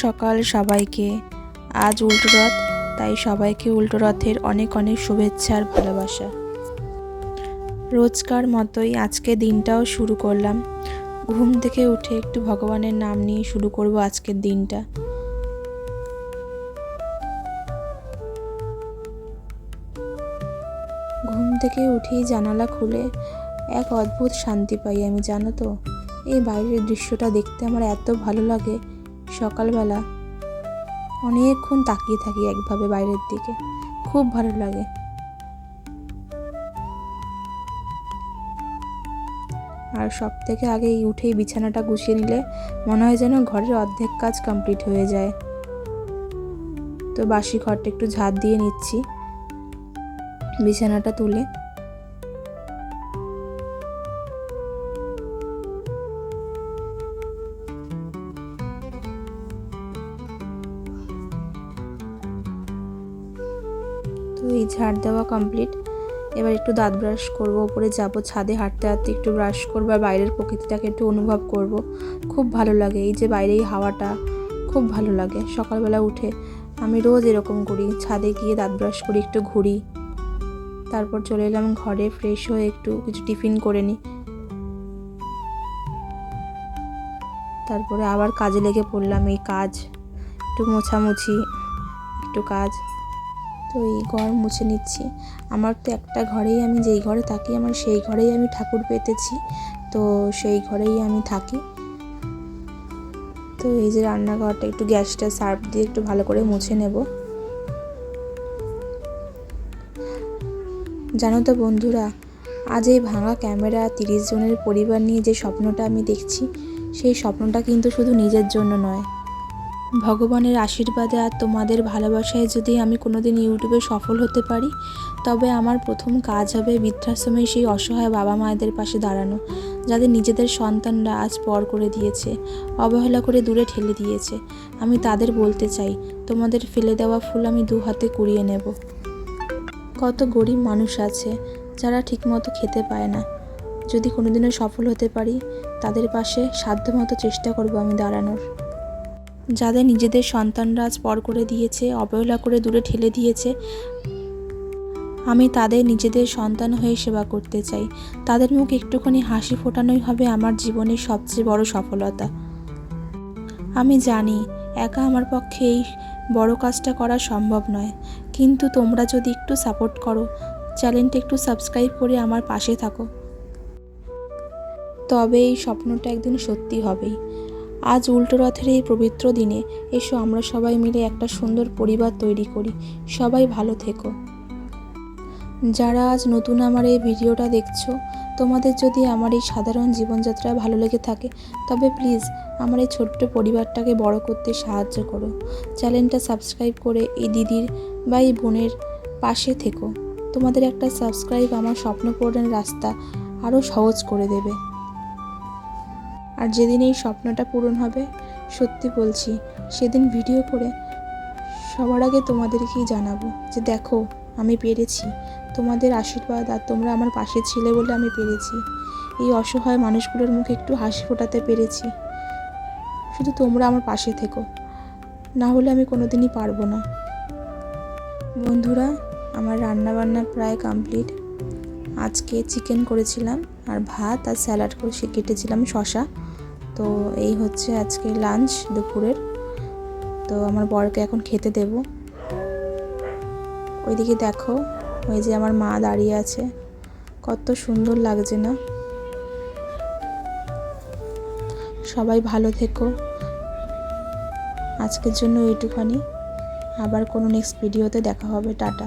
সকাল সবাইকে। আজ উল্টো রথ, তাই সবাইকে উল্টো রথের অনেক অনেক শুভেচ্ছা আর ভালোবাসা। রোজকার মতোই আজকে দিনটাও শুরু করলাম। ঘুম থেকে উঠে একটু ভগবানের নাম নিয়ে শুরু করব আজকের দিনটা। ঘুম থেকে উঠেই জানালা খুলে এক অদ্ভুত শান্তি পাই আমি, জানো তো। এই বাইরের দৃশ্যটা দেখতে আমার এত ভালো লাগে। সকালবেলা অনেকক্ষণ তাকিয়ে থাকি একভাবে বাইরের দিকে, খুব ভালো লাগে। আর সব থেকে আগে উঠেই বিছানাটা গুছিয়ে নিলে মনে হয় যেন ঘরের অর্ধেক কাজ কমপ্লিট হয়ে যায়। তো বাসি ঘরটা একটু ঝাড় দিয়ে নিচ্ছি বিছানাটা তুলে। তো এই ঝাড় দেওয়া কমপ্লিট। এবার একটু দাঁত ব্রাশ করব, উপরে যাব, ছাদে হাঁটতে হাঁটতে একটু ব্রাশ করবো আর বাইরের প্রকৃতিটাকে একটু অনুভব করব। খুব ভালো লাগে এই যে বাইরে এই হাওয়াটা, খুব ভালো লাগে। সকালবেলা উঠে আমি রোজ এরকম করি, ছাদে গিয়ে দাঁত ব্রাশ করি, একটু ঘুরি, তারপর চলে এলাম ঘরে, ফ্রেশ হয়ে একটু কিছু টিফিন করে নিই, তারপরে আবার কাজে লেগে পড়লাম। এই কাজ, একটু মোছামুছি, একটু কাজ। তো এই ঘর মুছে নিচ্ছি। আমার তো একটা ঘরেই, আমি যেই ঘরে থাকি আমার সেই ঘরেই আমি ঠাকুর পেতেছি, তো সেই ঘরেই আমি থাকি। তো এই যে রান্নাঘরটা একটু গ্যাসটা সার্ফ দিয়ে একটু ভালো করে মুছে নেব। জানো তো বন্ধুরা, আজ এই ভাঙা ক্যামেরা 30 জনের পরিবার নিয়ে যে স্বপ্নটা আমি দেখছি, সেই স্বপ্নটা কিন্তু শুধু নিজের জন্য নয়। ভগবানের আশীর্বাদে আর তোমাদের ভালোবাসায় যদি আমি কোনোদিন ইউটিউবে সফল হতে পারি, তবে আমার প্রথম কাজ হবে বৃদ্ধাশ্রমে সেই অসহায় বাবা মায়েদের পাশে দাঁড়ানো, যাদের নিজেদের সন্তানরা আজ পর করে দিয়েছে, অবহেলা করে দূরে ঠেলে দিয়েছে। আমি তাদের বলতে চাই, তোমাদের ফেলে দেওয়া ফুল আমি 2 হাতে কুড়িয়ে নেব। কত গরিব মানুষ আছে যারা ঠিকমতো খেতে পায় না। যদি কোনোদিনও সফল হতে পারি, তাদের পাশে সাধ্যমতো চেষ্টা করব আমি দাঁড়ানোর। যাদের নিজেদের সন্তানরা আজ পর করে দিয়েছে, অবহেলা করে দূরে ঠেলে দিয়েছে, আমি তাদের নিজেদের সন্তান হয়ে সেবা করতে চাই। তাদের মুখে একটুখানি হাসি ফোটানোই হবে আমার জীবনের সবচেয়ে বড় সফলতা। আমি জানি একা আমার পক্ষে এই বড় কাজটা করা সম্ভব নয়, কিন্তু তোমরা যদি একটু সাপোর্ট করো, চ্যানেলটা একটু সাবস্ক্রাইব করে আমার পাশে থাকো, তবে এই স্বপ্নটা একদিন সত্যি হবেই। আজ উল্টো রথের এই পবিত্র দিনে এসো আমরা সবাই মিলে একটা সুন্দর পরিবার তৈরি করি। সবাই ভালো থেকো। যারা আজ নতুন আমার এই ভিডিওটা দেখছো, তোমাদের যদি আমার এই সাধারণ জীবনযাত্রা ভালো লেগে থাকে, তবে প্লিজ আমার এই ছোট্ট পরিবারটাকে বড় করতে সাহায্য করো। চ্যানেলটা সাবস্ক্রাইব করে এই দিদির বা এই বোনের পাশে থেকো। তোমাদের একটা সাবস্ক্রাইব আমার স্বপ্ন পূরণের রাস্তা আরও সহজ করে দেবে। আর যেদিন এই স্বপ্নটা পূরণ হবে, সত্যি বলছি, সেদিন ভিডিও করে সবার আগে তোমাদেরকেই জানাবো যে দেখো আমি পেরেছি। তোমাদের আশীর্বাদ আর তোমরা আমার পাশে ছিলে বলে আমি পেরেছি। এই অসহায় মানুষগুলোর মুখে একটু হাসি ফোটাতে পেরেছি। শুধু তোমরা আমার পাশে থেকো, না হলে আমি কোনোদিনই পারবো না। বন্ধুরা, আমার রান্নাবান্না প্রায় কমপ্লিট। আজকে চিকেন করেছিলাম আর ভাত আর স্যালাড করে কেটেছিলাম শসা। তো এই হচ্ছে আজকে লাঞ্চ দুপুরের। তো আমার বরকে এখন খেতে দেব। ওইদিকে দেখো, ওই যে আমার মা দাঁড়িয়ে আছে, কত সুন্দর লাগছে না? সবাই ভালো থেকো। আজকের জন্য এইটুখানি। আবার কোনো নেক্সট ভিডিওতে দেখা হবে। টাটা।